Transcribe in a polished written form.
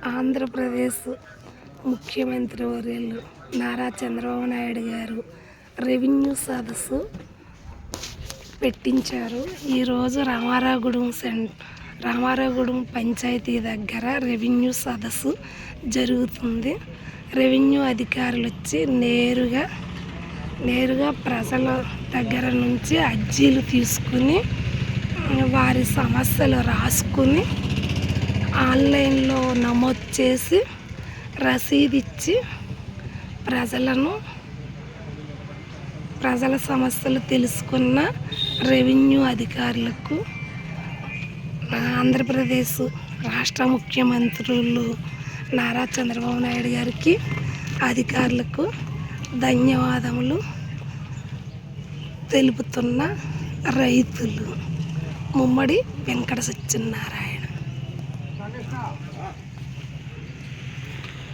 ఆంధ్రప్రదేశ్ ముఖ్యమంత్రి వర్యులు నారా చంద్రబాబు నాయుడు గారు రెవెన్యూ సదస్సు పెట్టించారు. ఈరోజు రామారావుగూడెం పంచాయతీ దగ్గర రెవెన్యూ సదస్సు జరుగుతుంది. రెవెన్యూ అధికారులు వచ్చి నేరుగా ప్రజల దగ్గర నుంచి అర్జీలు తీసుకుని వారి సమస్యలు రాసుకుని ఆన్లైన్లో నమోదు చేసి రసీదు ఇచ్చి ప్రజల సమస్యలు తెలుసుకున్న రెవెన్యూ అధికారులకు ఆంధ్రప్రదేశ్ రాష్ట్ర ముఖ్యమంత్రులు నారా చంద్రబాబు నాయుడు గారికి అధికారులకు ధన్యవాదములు తెలుపుతున్న రైతులు. ముమ్మడి వెంకట సత్యనారాయణ.